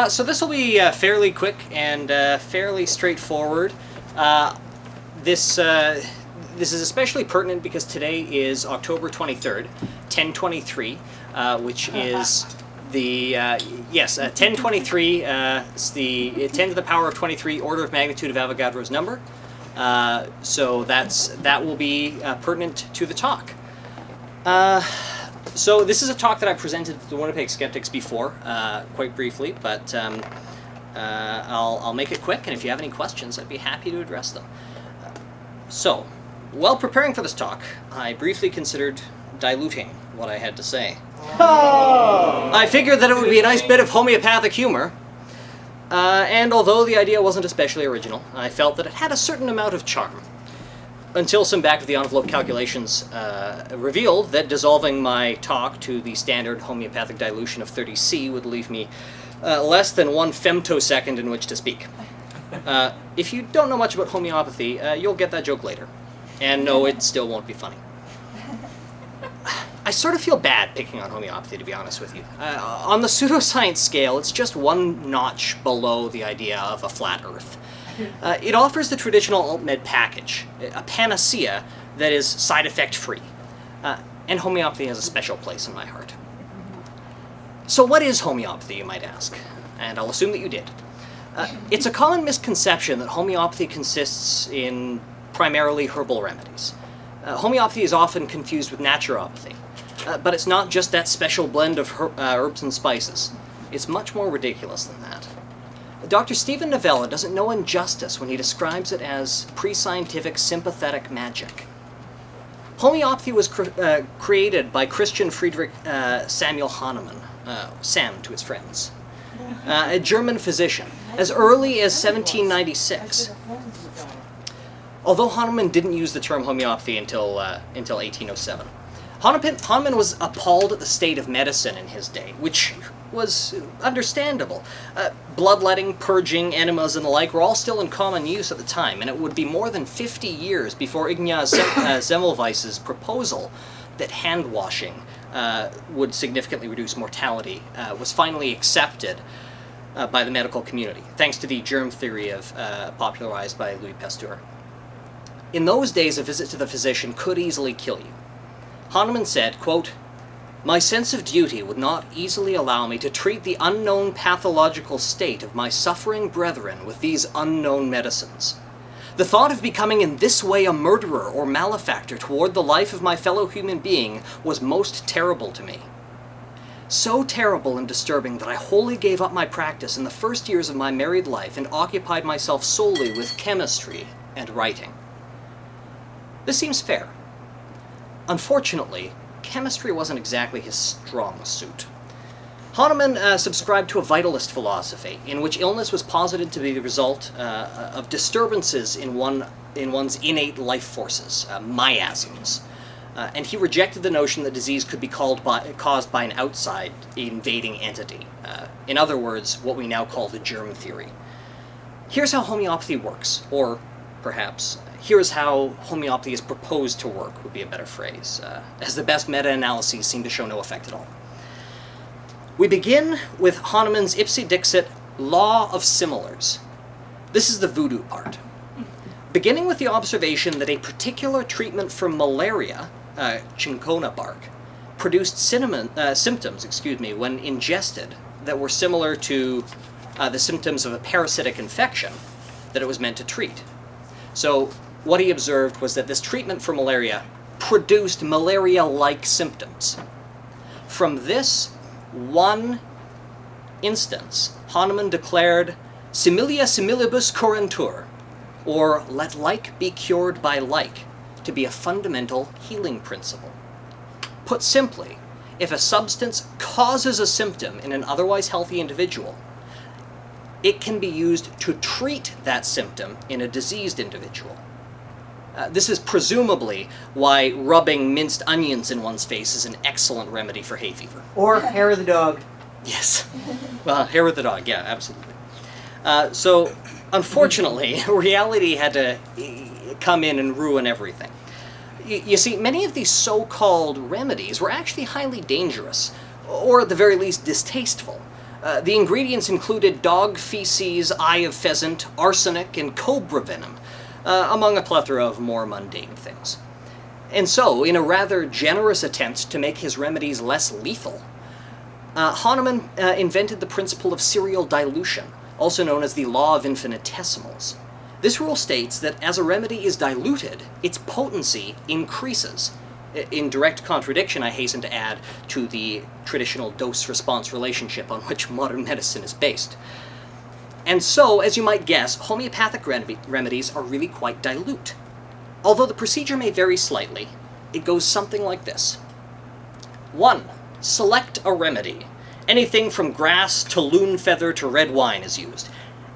So this will be fairly quick and fairly straightforward. This is especially pertinent because today is October 23rd, 1023, which is the, 1023, it's the 10 to the power of 23 order of magnitude of Avogadro's number. So that will be pertinent to the talk. So this is a talk that I presented to the Winnipeg Skeptics before, quite briefly, but I'll make it quick, and if you have any questions, I'd be happy to address them. So, while preparing for this talk, I briefly considered diluting what I had to say. Oh! I figured that it would be a nice bit of homeopathic humor, and although the idea wasn't especially original, I felt that it had a certain amount of charm. Until some back-of-the-envelope calculations revealed that dissolving my talk to the standard homeopathic dilution of 30C would leave me less than 1 femtosecond in which to speak. If you don't know much about homeopathy, you'll get that joke later. And no, it still won't be funny. I sort of feel bad picking on homeopathy, to be honest with you. On the pseudoscience scale, it's just one notch below the idea of a flat Earth. It offers the traditional alt-med package, a panacea that is side-effect free. And homeopathy has a special place in my heart. So what is homeopathy, you might ask? And I'll assume that you did. It's a common misconception that homeopathy consists in primarily herbal remedies. Homeopathy is often confused with naturopathy. But it's not just that special blend of herbs and spices. It's much more ridiculous than that. Dr. Stephen Novella doesn't know injustice when he describes it as pre-scientific sympathetic magic. Homeopathy was created by Christian Friedrich Samuel Hahnemann, Sam to his friends, a German physician, as early as 1796. Although Hahnemann didn't use the term homeopathy until 1807. Hahnemann was appalled at the state of medicine in his day, which was understandable. Bloodletting, purging, enemas, and the like were all still in common use at the time, and it would be more than 50 years before Ignaz Semmelweis's proposal that hand-washing would significantly reduce mortality was finally accepted by the medical community, thanks to the germ theory popularized by Louis Pasteur. In those days, a visit to the physician could easily kill you. Hahnemann said, quote, "My sense of duty would not easily allow me to treat the unknown pathological state of my suffering brethren with these unknown medicines. The thought of becoming in this way a murderer or malefactor toward the life of my fellow human being was most terrible to me. So terrible and disturbing that I wholly gave up my practice in the first years of my married life and occupied myself solely with chemistry and writing." This seems fair. Unfortunately, chemistry wasn't exactly his strong suit. Hahnemann subscribed to a vitalist philosophy, in which illness was posited to be the result of disturbances in one's innate life forces, miasms. And he rejected the notion that disease could be caused by an outside invading entity. In other words, what we now call the germ theory. Here's how homeopathy works, or perhaps, here's how homeopathy is proposed to work would be a better phrase, as the best meta-analyses seem to show no effect at all. We begin with Hahnemann's ipse dixit law of similars. This is the voodoo part. Beginning with the observation that a particular treatment for malaria, cinchona bark, produced symptoms when ingested that were similar to the symptoms of a parasitic infection that it was meant to treat. So what he observed was that this treatment for malaria produced malaria-like symptoms. From this one instance, Hahnemann declared similia similibus curantur, or let like be cured by like, to be a fundamental healing principle. Put simply, if a substance causes a symptom in an otherwise healthy individual, it can be used to treat that symptom in a diseased individual. This is presumably why rubbing minced onions in one's face is an excellent remedy for hay fever. Or hair of the dog. Yes. Well, hair of the dog, yeah, absolutely. So, unfortunately, reality had to come in and ruin everything. You see, many of these so-called remedies were actually highly dangerous, or at the very least distasteful. The ingredients included dog feces, eye of pheasant, arsenic, and cobra venom, among a plethora of more mundane things. And so, in a rather generous attempt to make his remedies less lethal, Hahnemann invented the principle of serial dilution, also known as the law of infinitesimals. This rule states that as a remedy is diluted, its potency increases. In direct contradiction, I hasten to add, to the traditional dose-response relationship on which modern medicine is based. And so, as you might guess, homeopathic remedies are really quite dilute. Although the procedure may vary slightly, it goes something like this. 1. Select a remedy. Anything from grass to loon feather to red wine is used.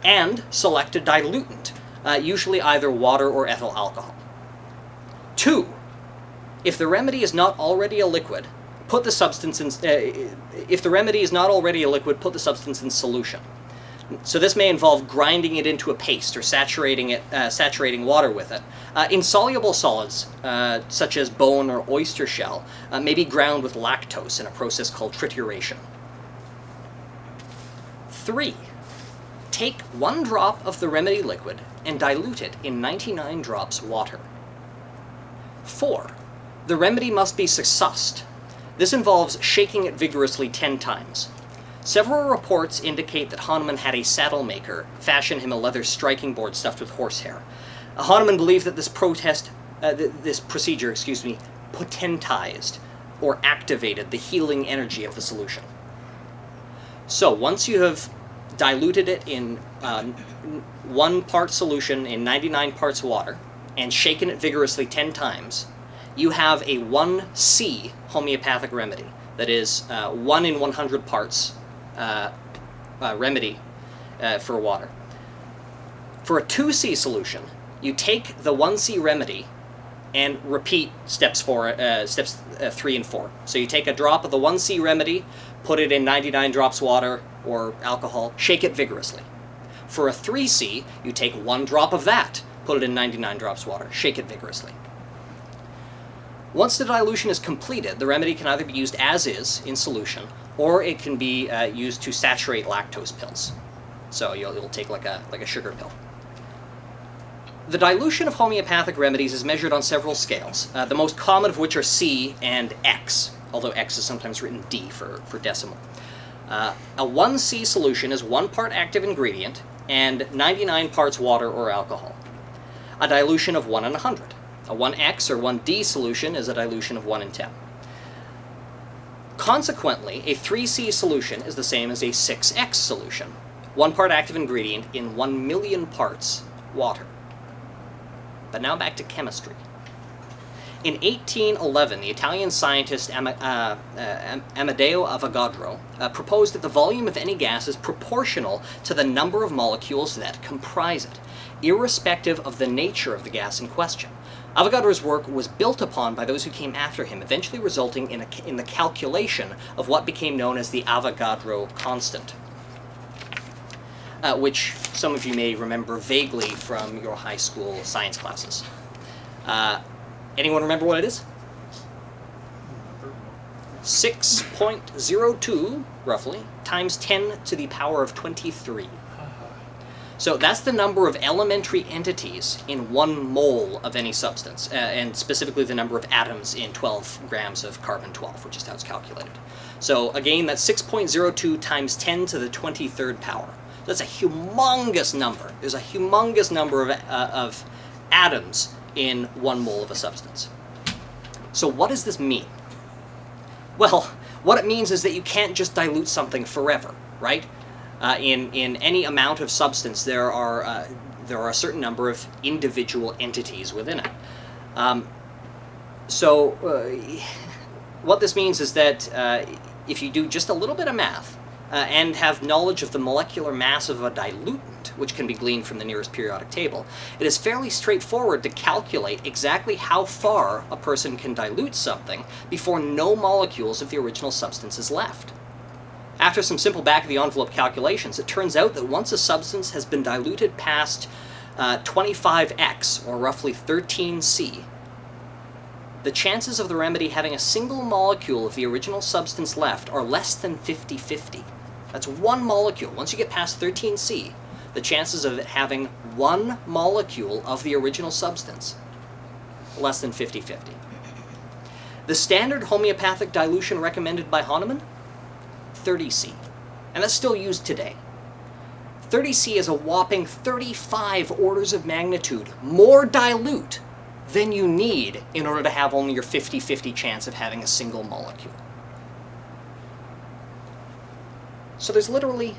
And select a dilutant, usually either water or ethyl alcohol. 2. If the remedy is not already a liquid, put the substance in. If the remedy is not already a liquid, put the substance in solution. So this may involve grinding it into a paste or saturating water with it. Insoluble solids, such as bone or oyster shell, may be ground with lactose in a process called trituration. 3. Take 1 drop of the remedy liquid and dilute it in 99 drops water. 4. The remedy must be sussed. This involves shaking it vigorously 10 times. Several reports indicate that Hahnemann had a saddle maker fashion him a leather striking board stuffed with horsehair. Hahnemann believed that this procedure, potentized or activated the healing energy of the solution. So once you have diluted it in 1 part solution in 99 parts water and shaken it vigorously 10 times, you have a 1C homeopathic remedy. That is 1 in 100 parts remedy for water. For a 2C solution, you take the 1C remedy and repeat steps 3 and 4. So you take a drop of the 1C remedy, put it in 99 drops water or alcohol, shake it vigorously. For a 3C, you take 1 drop of that, put it in 99 drops water, shake it vigorously. Once the dilution is completed, the remedy can either be used as is, in solution, or it can be used to saturate lactose pills. So you'll take like a sugar pill. The dilution of homeopathic remedies is measured on several scales, the most common of which are C and X, although X is sometimes written D for decimal. A 1C solution is 1 part active ingredient and 99 parts water or alcohol. A dilution of 1 in 100. A 1X or 1D solution is a dilution of 1 in 10. Consequently, a 3C solution is the same as a 6X solution, 1 part active ingredient in 1 million parts water. But now back to chemistry. In 1811, the Italian scientist Amedeo Avogadro proposed that the volume of any gas is proportional to the number of molecules that comprise it, irrespective of the nature of the gas in question. Avogadro's work was built upon by those who came after him, eventually resulting in the calculation of what became known as the Avogadro constant, which some of you may remember vaguely from your high school science classes. Anyone remember what it is? 6.02, roughly, times 10 to the power of 23. So that's the number of elementary entities in 1 mole of any substance, and specifically the number of atoms in 12 grams of carbon-12, which is how it's calculated. So again, that's 6.02 times 10 to the 23rd power. That's a humongous number. There's a humongous number of atoms in 1 mole of a substance. So what does this mean? Well, what it means is that you can't just dilute something forever, right? In any amount of substance, there are a certain number of individual entities within it. What this means is that if you do just a little bit of math and have knowledge of the molecular mass of a dilutant, which can be gleaned from the nearest periodic table, it is fairly straightforward to calculate exactly how far a person can dilute something before no molecules of the original substance is left. After some simple back-of-the-envelope calculations, it turns out that once a substance has been diluted past 25x, or roughly 13C, the chances of the remedy having a single molecule of the original substance left are less than 50-50. That's one molecule. Once you get past 13C, the chances of it having one molecule of the original substance, less than 50-50. The standard homeopathic dilution recommended by Hahnemann, 30C. And that's still used today. 30C is a whopping 35 orders of magnitude more dilute than you need in order to have only your 50-50 chance of having a single molecule. So there's literally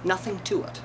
nothing to it.